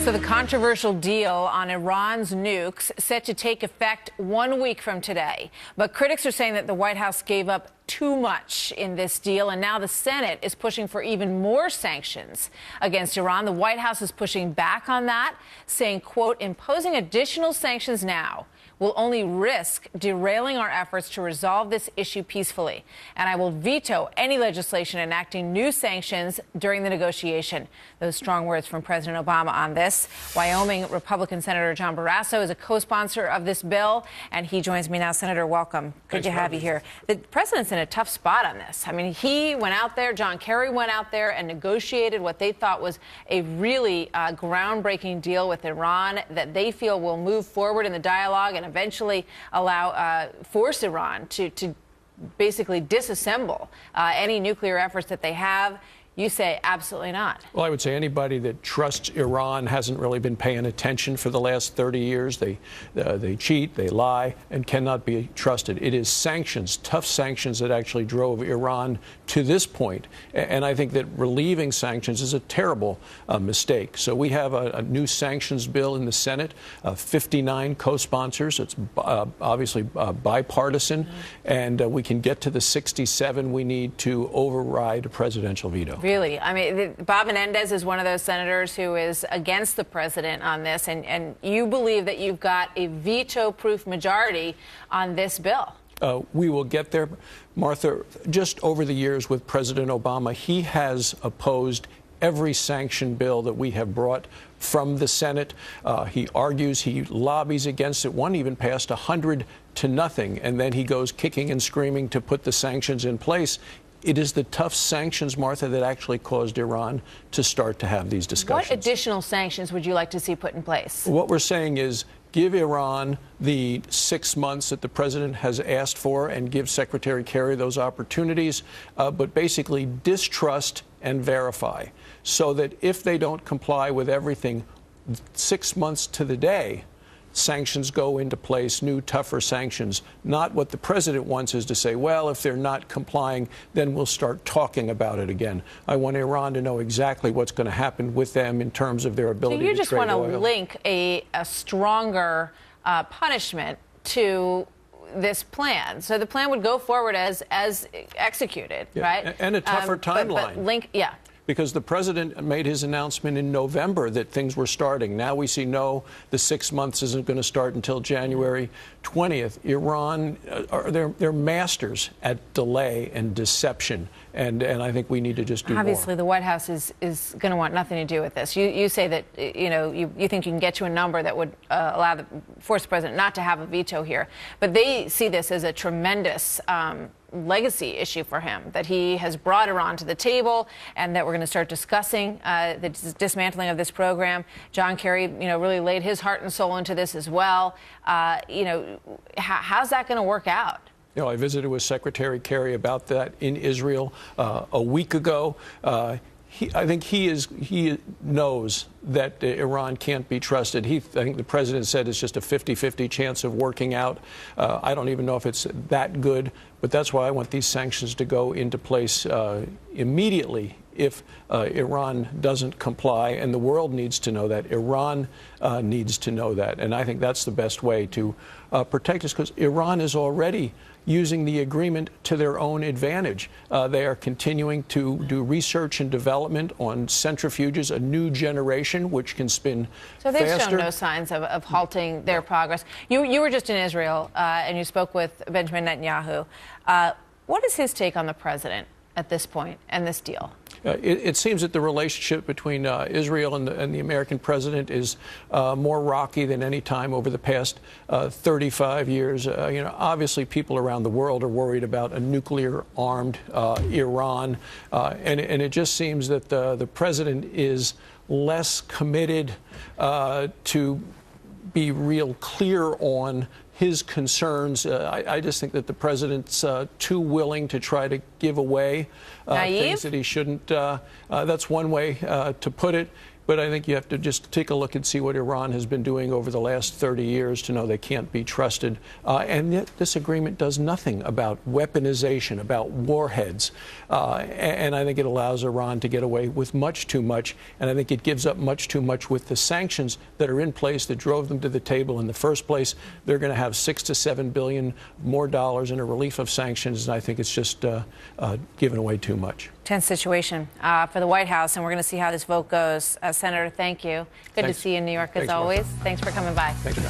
So the controversial deal on Iran's nukes set to take effect 1 week from today. But critics are saying that the White House gave up too much in this deal, and now the Senate is pushing for even more sanctions against Iran. The White House is pushing back on that, saying, quote, imposing additional sanctions now will only risk derailing our efforts to resolve this issue peacefully. And I will veto any legislation enacting new sanctions during the negotiation. Those strong words from President Obama on this. Wyoming Republican Senator John Barrasso is a co-sponsor of this bill, and he joins me now. Senator, welcome. Good to have you here. The president's in a tough spot on this. I mean, he went out there, John Kerry went out there and negotiated what they thought was a really groundbreaking deal with Iran that they feel will move forward in the dialogue and eventually force Iran to basically disassemble any nuclear efforts that they have. You say absolutely not. Well, I would say anybody that trusts Iran hasn't really been paying attention for the last 30 years. They cheat, they lie, and cannot be trusted. It is sanctions, tough sanctions, that actually drove Iran to this point. And I think that relieving sanctions is a terrible mistake. So we have a new sanctions bill in the Senate, 59 co-sponsors. It's obviously bipartisan, and we can get to the 67 we need to override a presidential veto. Really? I mean, Bob Menendez is one of those senators who is against the president on this, and you believe that you've got a veto-proof majority on this bill. We will get there. Martha, just over the years with President Obama, he has opposed every sanction bill that we have brought from the Senate. He argues, he lobbies against it. One even passed 100 to nothing, and then he goes kicking and screaming to put the sanctions in place. It is the tough sanctions, Martha, that actually caused Iran to start to have these discussions. What additional sanctions would you like to see put in place? What we're saying is give Iran the 6 months that the president has asked for and give Secretary Kerry those opportunities, but basically distrust and verify, so that if they don't comply with everything 6 months to the day, sanctions go into place, new, tougher sanctions. Not what the president wants is to say, well, if they're not complying, then we'll start talking about it again. I want Iran to know exactly what's going to happen with them in terms of their ability to trade oil. So you just want to link a stronger punishment to this plan. So the plan would go forward as executed, right? And a tougher timeline. Yeah. Because the president made his announcement in November that things were starting. Now we see, no, the 6 months isn't going to start until January 20th. Iran, they're masters at delay and deception, and I think we need to just do Obviously, more. the White House is going to want nothing to do with this. You say that, you think you can get to a number that would force the president not to have a veto here. But they see this as a tremendous legacy issue for him, that he has brought Iran to the table, and that we're going to start discussing the dismantling of this program. John Kerry, really laid his heart and soul into this as well. How's that going to work out? I visited with Secretary Kerry about that in Israel a week ago. I think he knows that Iran can't be trusted. I think the president said it's just a 50-50 chance of working out. I don't even know if it's that good, but that's why I want these sanctions to go into place immediately if Iran doesn't comply, and the world needs to know that. Iran needs to know that, and I think that's the best way to protect us, because Iran is already using the agreement to their own advantage. They are continuing to do research and development on centrifuges, a new generation which can spin faster. So they've shown no signs of halting their progress. You were just in Israel, and you spoke with Benjamin Netanyahu. What is his take on the president at this point and this deal? It seems that the relationship between Israel and the American president is more rocky than any time over the past 35 years. Obviously, people around the world are worried about a nuclear-armed Iran, and it just seems that the president is less committed to be real clear on his concerns. I just think that the president's too willing to try to give away things that he shouldn't. That's one way to put it. But I think you have to just take a look and see what Iran has been doing over the last 30 years to know they can't be trusted. And yet this agreement does nothing about weaponization, about warheads. And I think it allows Iran to get away with much too much. And I think it gives up much too much with the sanctions that are in place that drove them to the table in the first place. They're going to have $6 to $7 billion more dollars in a relief of sanctions. And I think it's just giving away too much. Tense situation for the White House, and we're going to see how this vote goes. Senator, thank you. Good to see you in New York as always. Thanks for coming by. Thanks, John.